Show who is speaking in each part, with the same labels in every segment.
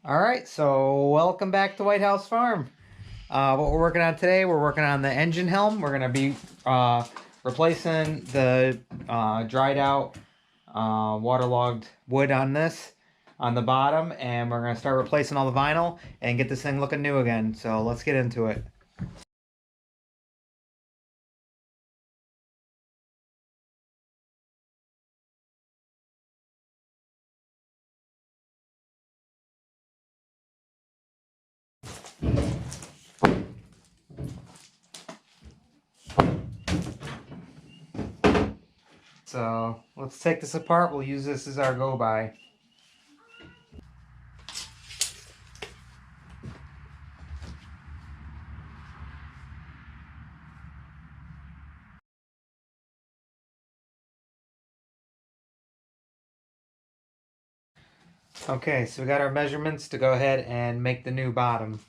Speaker 1: All right, so welcome back to White House Farm. What we're working on today, we're working on the engine helm. We're gonna be replacing the dried out waterlogged wood on this, on the bottom, and we're gonna start replacing all the vinyl and get this thing looking new again. So let's get into it. So let's take this apart. We'll use this as our go-by. Okay, so we got our measurements to go ahead and make the new bottom.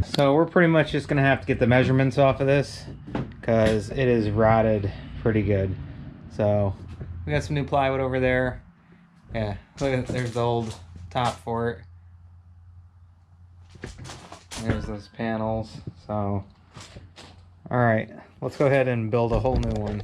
Speaker 1: So we're pretty much just gonna have to get the measurements off of this because it is rotted pretty good. So we got some new plywood over there. Yeah, look at, there's the old top for it. There's those panels. So all right, let's go ahead and build a whole new one.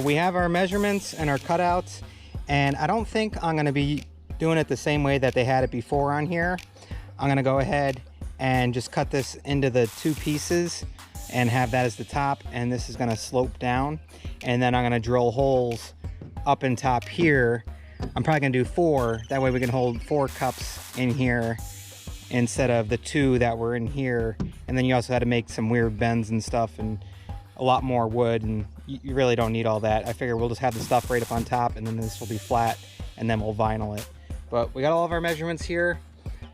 Speaker 1: We have our measurements and our cutouts, and I don't think I'm going to be doing it the same way that they had it before on here. I'm going to go ahead and just cut this into the two pieces and have that as the top, and this is going to slope down, and then I'm going to drill holes up and top here. I'm probably going to do 4, that way we can hold 4 cups in here instead of the 2 that were in here. And then you also had to make some weird bends and stuff and a lot more wood, and you really don't need all that. I figure we'll just have the stuff right up on top, and then this will be flat, and then we'll vinyl it. But we got all of our measurements here,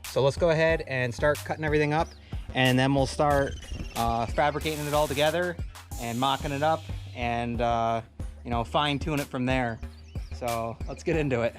Speaker 1: so let's go ahead and start cutting everything up, and then we'll start fabricating it all together and mocking it up, and you know, fine tune it from there. So let's get into it.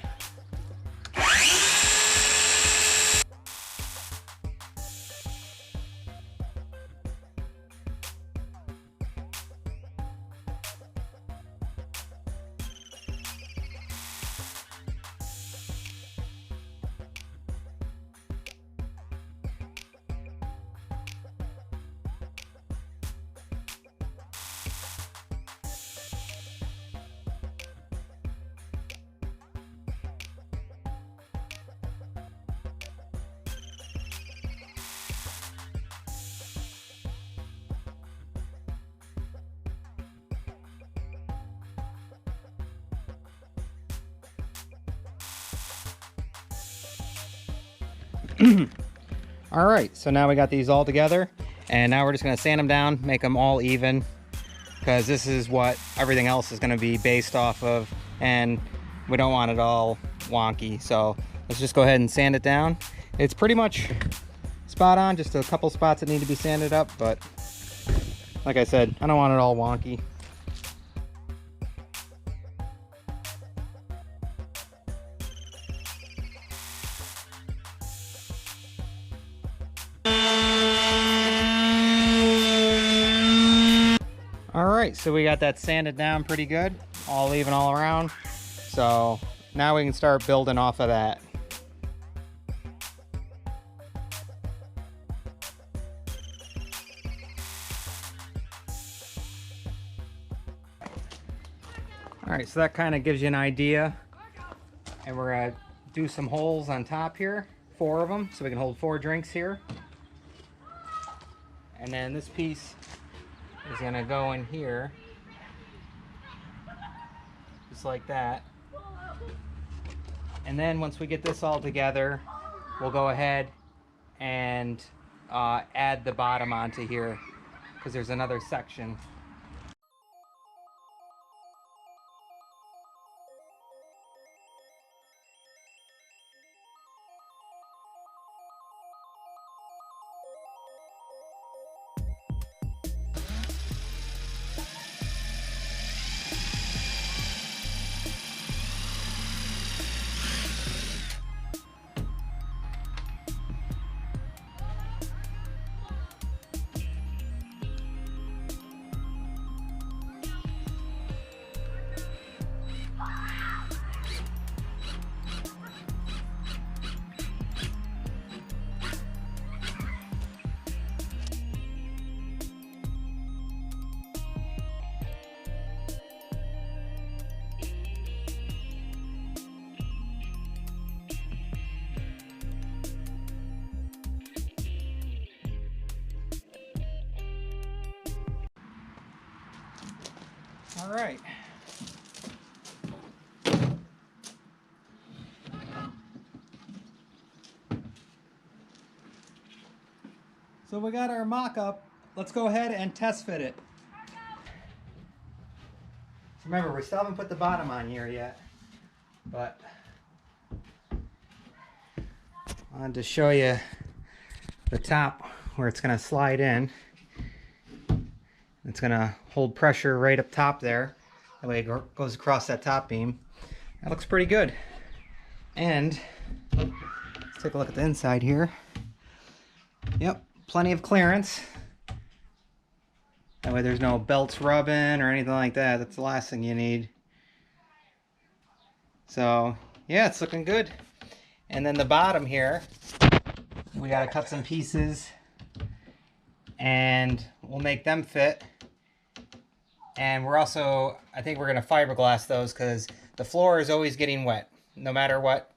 Speaker 1: All right, so now we got these all together, and now we're just gonna sand them down, make them all even, because this is what everything else is gonna be based off of, and we don't want it all wonky. So let's just go ahead and sand it down. It's pretty much spot on, just a couple spots that need to be sanded up, but like I said, I don't want it all wonky. All right, so we got that sanded down pretty good, all even all around. So now we can start building off of that. All right, so that kind of gives you an idea. And we're gonna do some holes on top here, 4 of them, so we can hold 4 drinks here. And then this piece is gonna go in here, just like that. And then once we get this all together, we'll go ahead and add the bottom onto here, because there's another section. All right. So we got our mock-up. Let's go ahead and test fit it. Remember, we still haven't put the bottom on here yet, but I wanted to show you the top where it's going to slide in. It's going to hold pressure right up top there. That way it goes across that top beam. That looks pretty good. And let's take a look at the inside here. Yep, plenty of clearance. That way there's no belts rubbing or anything like that. That's the last thing you need. So yeah, it's looking good. And then the bottom here, we got to cut some pieces and we'll make them fit. And we're also, I think we're going to fiberglass those, because the floor is always getting wet. No matter what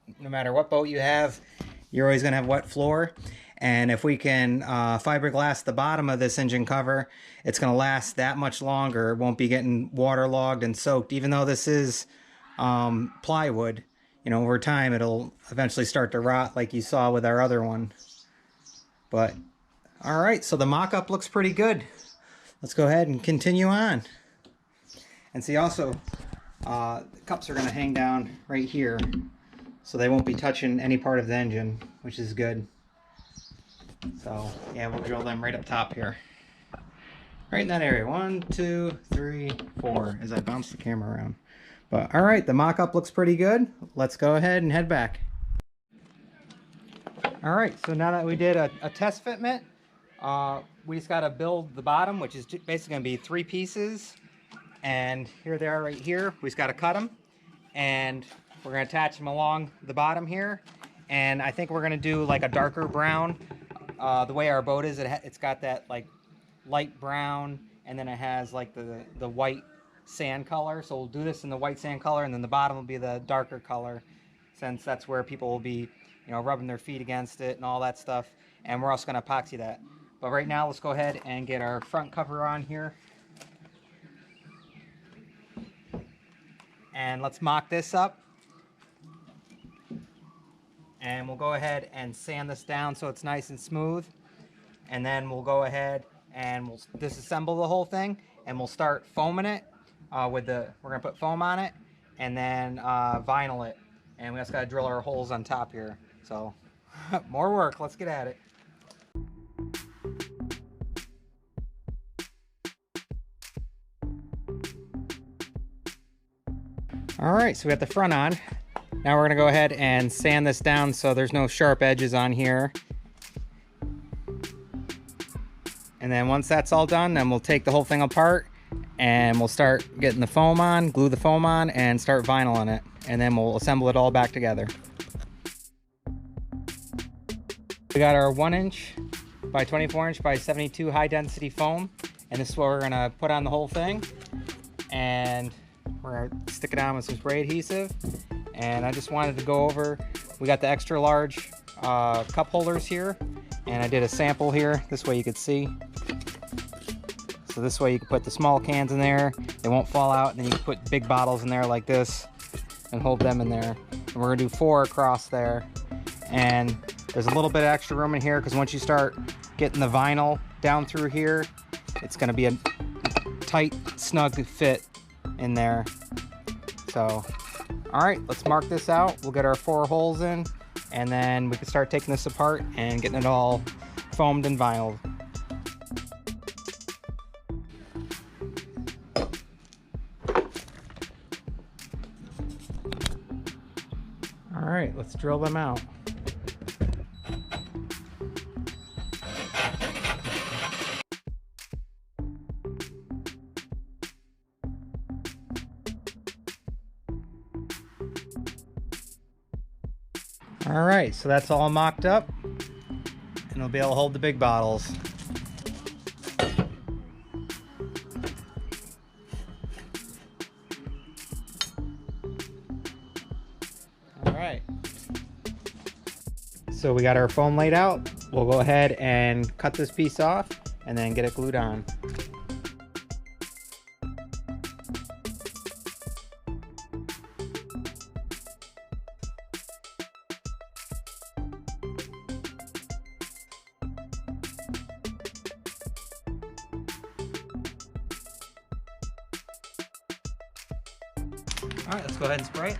Speaker 1: boat you have, you're always going to have wet floor. And if we can fiberglass the bottom of this engine cover, it's going to last that much longer. It won't be getting waterlogged and soaked. Even though this is plywood, you know, over time it'll eventually start to rot like you saw with our other one. But all right, so the mock-up looks pretty good. Let's go ahead and continue on. And see, also, the cups are going to hang down right here, so they won't be touching any part of the engine, which is good. So, yeah, we'll drill them right up top here. Right in that area. 1, 2, 3, 4, as I bounce the camera around. But, all right, the mock-up looks pretty good. Let's go ahead and head back. All right, so now that we did a test fitment, we just got to build the bottom, which is basically going to be 3 pieces. And here they are right here. We just got to cut them. And we're going to attach them along the bottom here. And I think we're going to do like a darker brown. The way our boat is, it's got that like light brown, and then it has like the white sand color. So we'll do this in the white sand color, and then the bottom will be the darker color, since that's where people will be, you know, rubbing their feet against it and all that stuff. And we're also going to epoxy that. But right now, let's go ahead and get our front cover on here. And let's mock this up. and we'll go ahead and sand this down so it's nice and smooth. And then we'll go ahead and we'll disassemble the whole thing, and we'll start foaming it we're gonna put foam on it, and then vinyl it. And we just gotta drill our holes on top here. So more work, let's get at it. All right, so we got the front on. Now we're gonna go ahead and sand this down so there's no sharp edges on here. And then once that's all done, then we'll take the whole thing apart and we'll start getting the foam on, glue the foam on, and start vinyling it. And then we'll assemble it all back together. We got our 1" by 24" by 72 high density foam. And this is what we're gonna put on the whole thing. And we're gonna stick it on with some spray adhesive. And I just wanted to go over, we got the extra large cup holders here. And I did a sample here, this way you could see. So this way you can put the small cans in there, they won't fall out, and then you can put big bottles in there like this and hold them in there. And we're gonna do 4 across there. And there's a little bit of extra room in here because once you start getting the vinyl down through here, it's gonna be a tight, snug fit in there. So, all right, let's mark this out. We'll get our 4 holes in, and then we can start taking this apart and getting it all foamed and vinyled. All right, let's drill them out. All right, so that's all mocked up, and it'll be able to hold the big bottles. All right, so we got our foam laid out. We'll go ahead and cut this piece off and then get it glued on. All right, let's go ahead and spray it.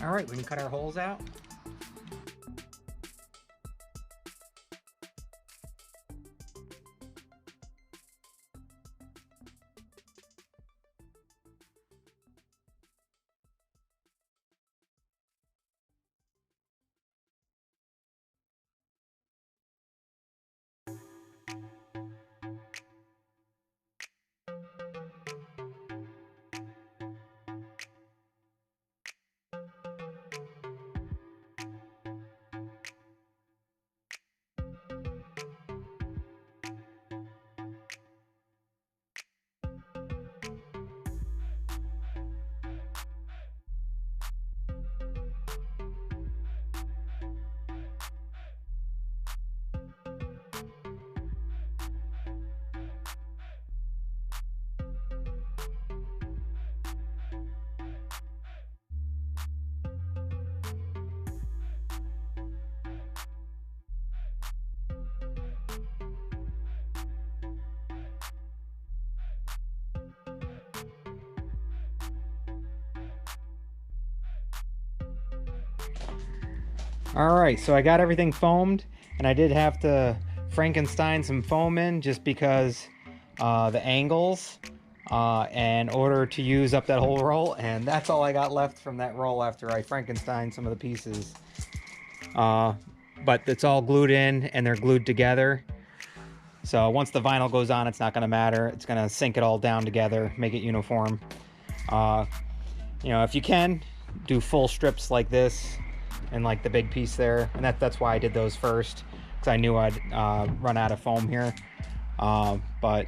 Speaker 1: All right, we can cut our holes out. All right, so I got everything foamed, and I did have to Frankenstein some foam in just because the angles in order to use up that whole roll, and that's all I got left from that roll after I Frankenstein some of the pieces. But it's all glued in and they're glued together. So once the vinyl goes on, it's not gonna matter. It's gonna sink it all down together, make it uniform. You know, if you can, do full strips like this and like the big piece there. And that's why I did those first, because I knew I'd run out of foam here. But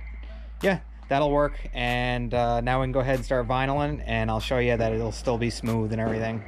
Speaker 1: yeah, that'll work. And now we can go ahead and start vinyling, and I'll show you that it'll still be smooth and everything.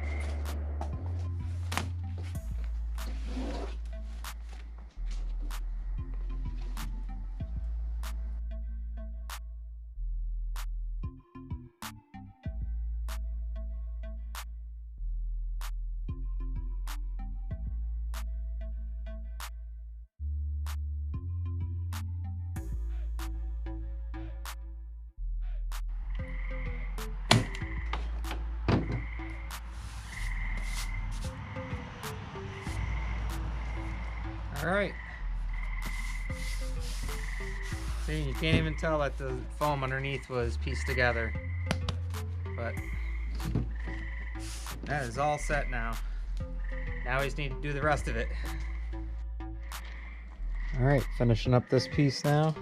Speaker 1: All right. See, you can't even tell that the foam underneath was pieced together, but that is all set now. Now we just need to do the rest of it. All right, finishing up this piece now.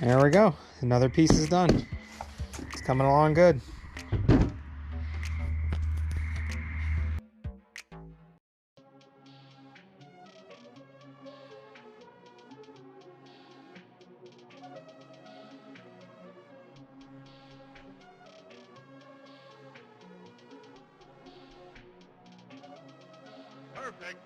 Speaker 1: There we go. Another piece is done. It's coming along good.
Speaker 2: Perfect.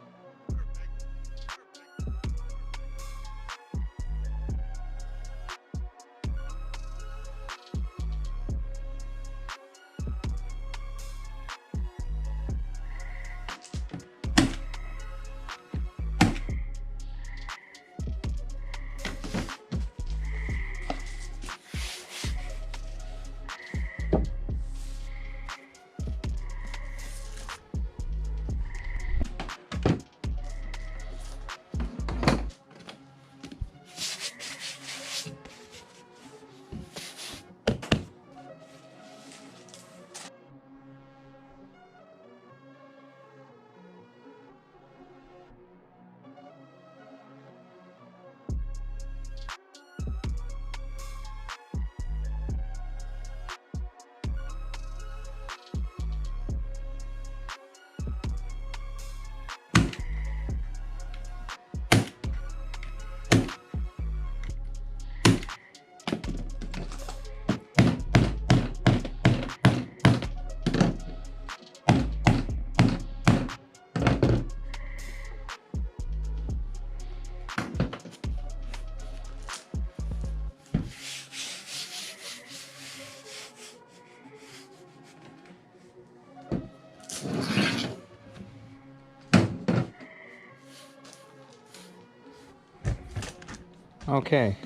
Speaker 1: Okay,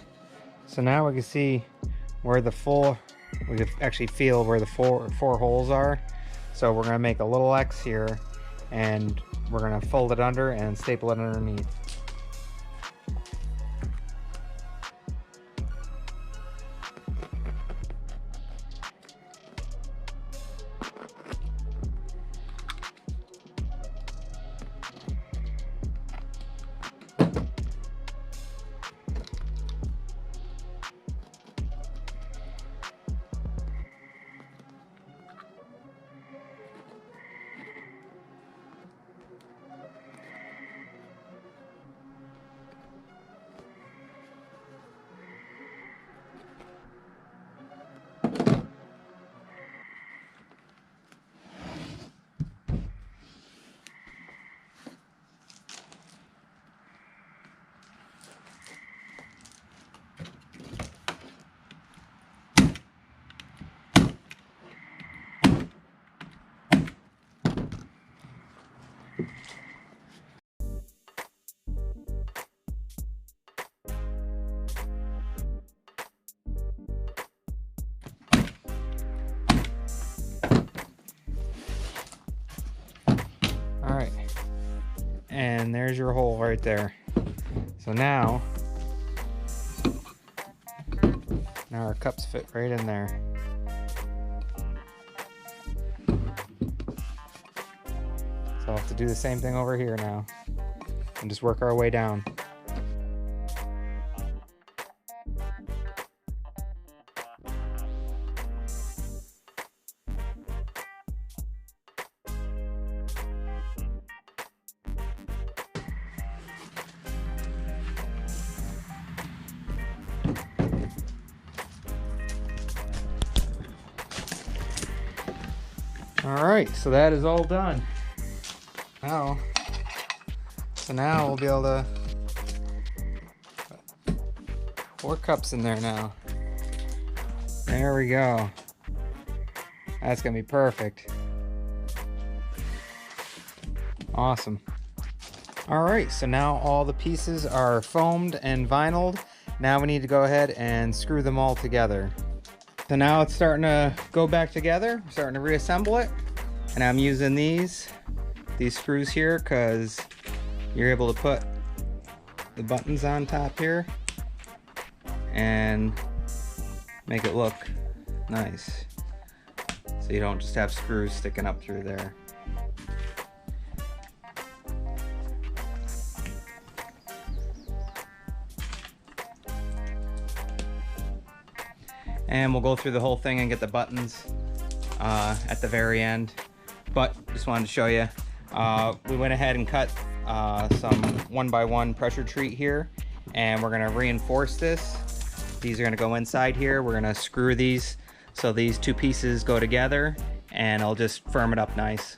Speaker 1: so now we can see where we can actually feel where the four holes are. So we're gonna make a little X here, and we're gonna fold it under and staple it underneath. Alright, and there's your hole right there. So now our cups fit right in there. So I'll have to do the same thing over here now. and just work our way down. All right, so that is all done. Now, we'll be able to put 4 cups in there now. There we go. That's gonna be perfect. Awesome. All right, so now all the pieces are foamed and vinyled. Now we need to go ahead and screw them all together. So now it's starting to go back together. I'm starting to reassemble it. And I'm using these screws here because you're able to put the buttons on top here and make it look nice. So you don't just have screws sticking up through there. And we'll go through the whole thing and get the buttons at the very end. But just wanted to show you, we went ahead and cut some 1x1 pressure treat here, and we're gonna reinforce this. These are gonna go inside here. We're gonna screw these so these 2 pieces go together, and I'll just firm it up nice.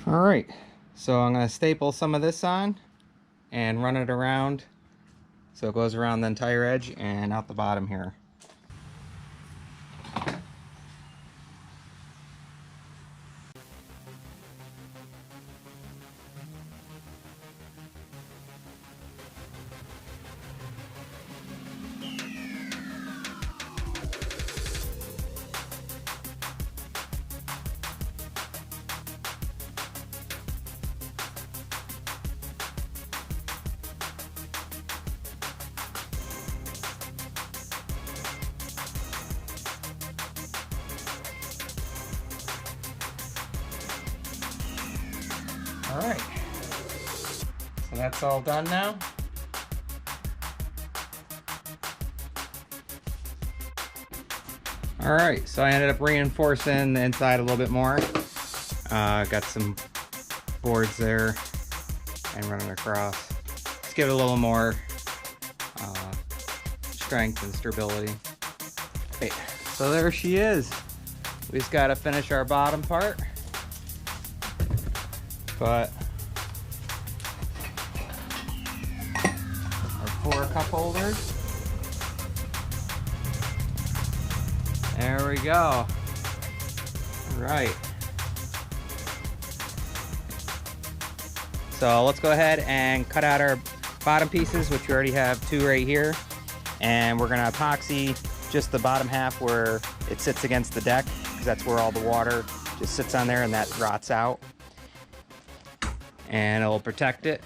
Speaker 1: All right, so I'm going to staple some of this on and run it around so it goes around the entire edge and out the bottom here. All right, so that's all done now. All right, so I ended up reinforcing the inside a little bit more. Got some boards there and running across. Let's give it a little more strength and stability. Okay, so there she is. We just gotta finish our bottom part. But our 4 cup holders. There we go. All right. So let's go ahead and cut out our bottom pieces, which we already have 2 right here. And we're gonna epoxy just the bottom half where it sits against the deck, because that's where all the water just sits on there and that rots out. And it'll protect it,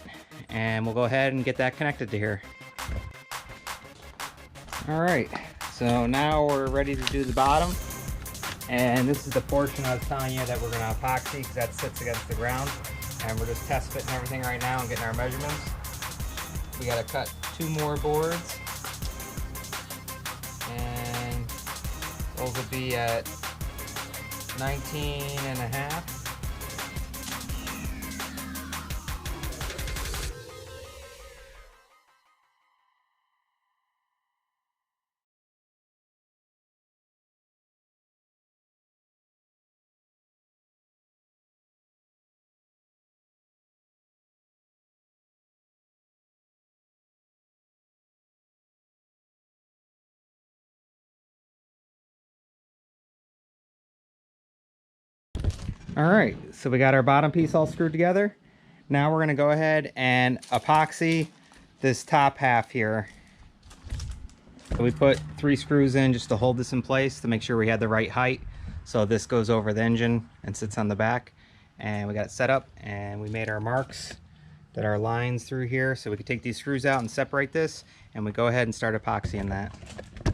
Speaker 1: and we'll go ahead and get that connected to here. All right, so now we're ready to do the bottom, and this is the portion I was telling you that we're gonna epoxy because that sits against the ground, and we're just test fitting everything right now and getting our measurements. We gotta cut 2 more boards, and those will be at 19.5. All right, so we got our bottom piece all screwed together. Now we're gonna go ahead and epoxy this top half here. So we put 3 screws in just to hold this in place to make sure we had the right height. So this goes over the engine and sits on the back. And we got it set up, and we made our marks that are lines through here, so we can take these screws out and separate this, and we go ahead and start epoxying that.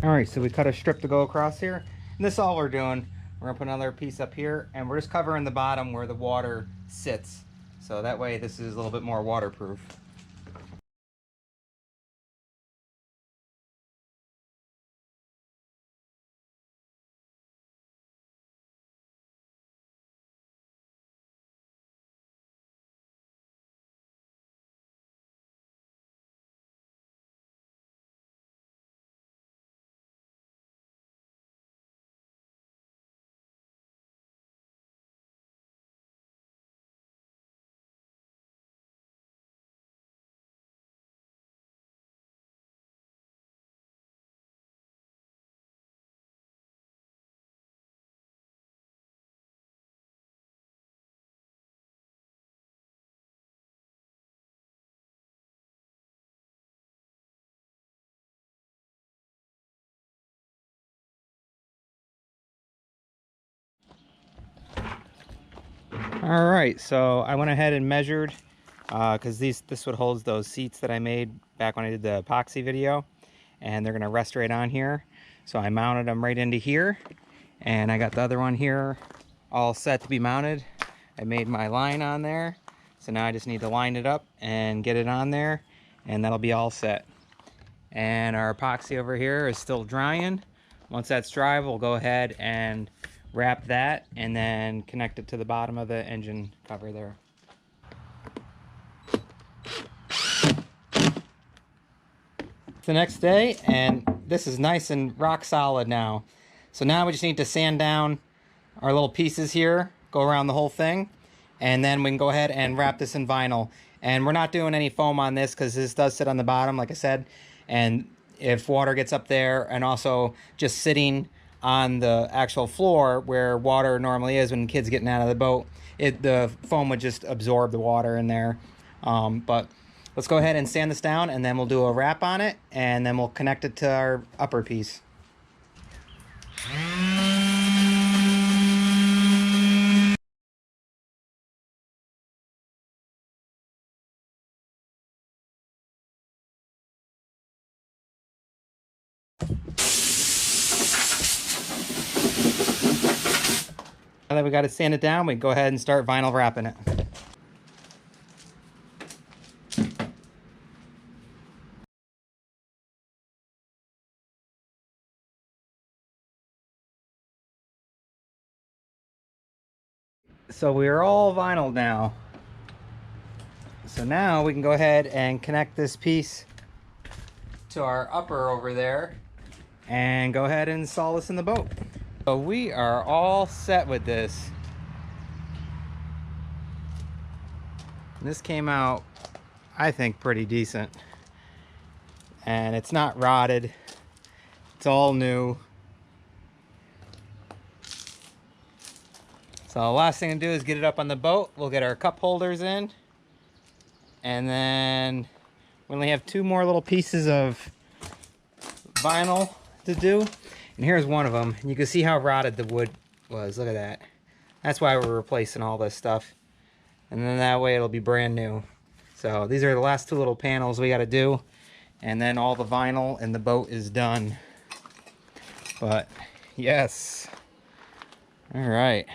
Speaker 1: All right, so we cut a strip to go across here, and this is all we're doing. We're gonna put another piece up here, and we're just covering the bottom where the water sits, so that way this is a little bit more waterproof. All right, so I went ahead and measured because this would hold those seats that I made back when I did the epoxy video, and they're gonna rest right on here. So I mounted them right into here, and I got the other one here all set to be mounted. I made my line on there, so now I just need to line it up and get it on there, and that'll be all set. And our epoxy over here is still drying. Once that's dry, we'll go ahead and wrap that and then connect it to the bottom of the engine cover there. It's the next day, and this is nice and rock solid now. So now we just need to sand down our little pieces here, go around the whole thing, and then we can go ahead and wrap this in vinyl. And we're not doing any foam on this because this does sit on the bottom, like I said, and if water gets up there, and also just sitting on the actual floor where water normally is when kids getting out of the boat, the foam would just absorb the water in there. But let's go ahead and sand this down, and then we'll do a wrap on it, and then we'll connect it to our upper piece. Now that we got it sanded down, we can go ahead and start vinyl wrapping it. So we're all vinyl now. So now we can go ahead and connect this piece to our upper over there and go ahead and install this in the boat. So we are all set with this. And this came out, I think, pretty decent. And it's not rotted. It's all new. So the last thing to do is get it up on the boat. We'll get our cup holders in. And then we only have 2 more little pieces of vinyl to do. And here's one of them. And you can see how rotted the wood was. Look at that. That's why we're replacing all this stuff. And then that way it'll be brand new. So these are the last 2 little panels we got to do. And then all the vinyl in the boat is done. But yes. All right.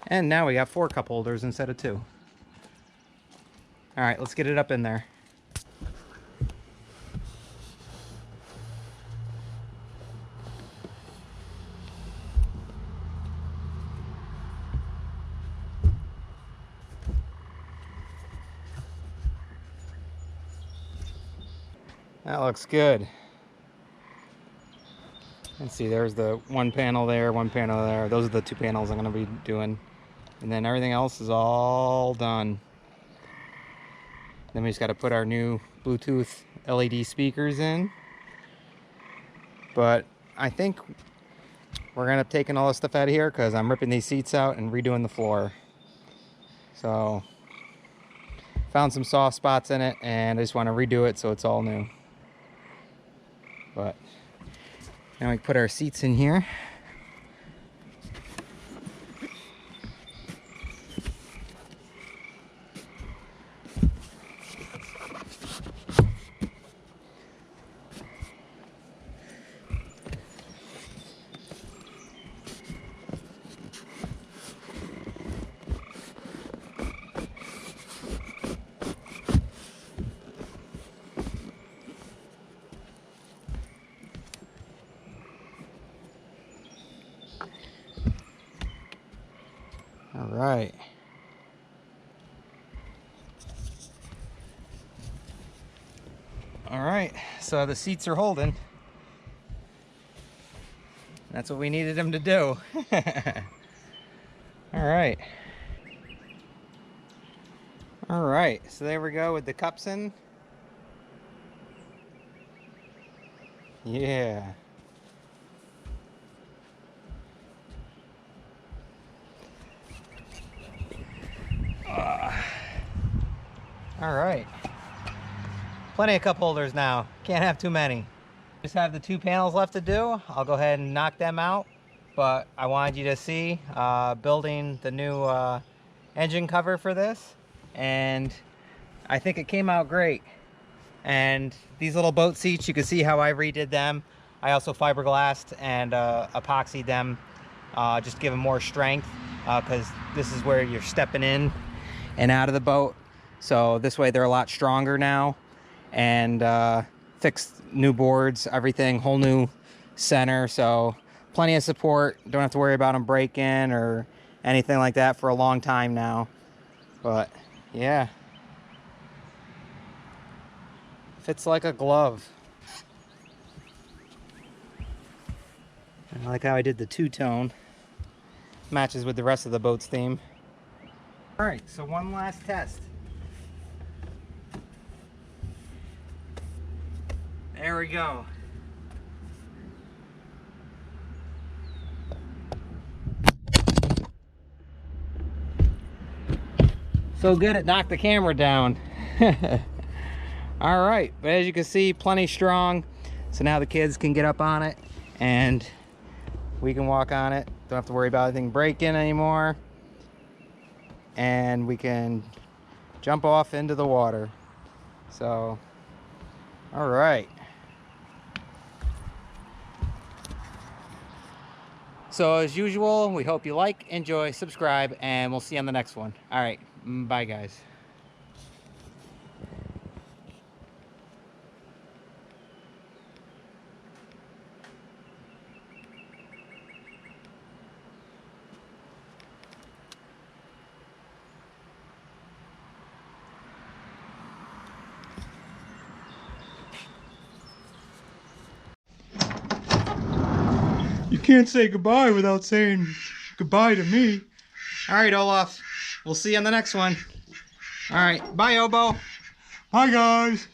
Speaker 1: And now we got 4 cup holders instead of 2. All right, let's get it up in there. That looks good. Let's see, there's the one panel there, one panel there. Those are the 2 panels I'm going to be doing. And then everything else is all done. Then we just got to put our new Bluetooth LED speakers in. But I think we're going to end up taking all this stuff out of here because I'm ripping these seats out and redoing the floor. So, found some soft spots in it and I just want to redo it so it's all new. But now we put our seats in here. All right. All right, so the seats are holding. That's what we needed them to do. All right. All right, so there we go with the cups in. Yeah. All right. Plenty of cup holders now. Can't have too many. Just have the 2 panels left to do. I'll go ahead and knock them out. But I wanted you to see building the new engine cover for this. And I think it came out great. And these little boat seats, you can see how I redid them. I also fiberglassed and epoxied them, just give them more strength, because this is where you're stepping in and out of the boat. So this way they're a lot stronger now. And fixed new boards, everything, whole new center. So plenty of support. Don't have to worry about them breaking or anything like that for a long time now. But yeah, fits like a glove. And I like how I did the 2-tone. Matches with the rest of the boat's theme. All right, so one last test. There we go. So good it knocked the camera down. All right, but as you can see, plenty strong. So now the kids can get up on it and we can walk on it. Don't have to worry about anything breaking anymore. And we can jump off into the water. So, all right. So as usual, we hope you like, enjoy, subscribe, and we'll see you on the next one. All right, bye guys.
Speaker 2: You can't say goodbye without saying goodbye to me.
Speaker 1: All right, Olaf. We'll see you on the next one. All right. Bye, Obo.
Speaker 2: Bye, guys.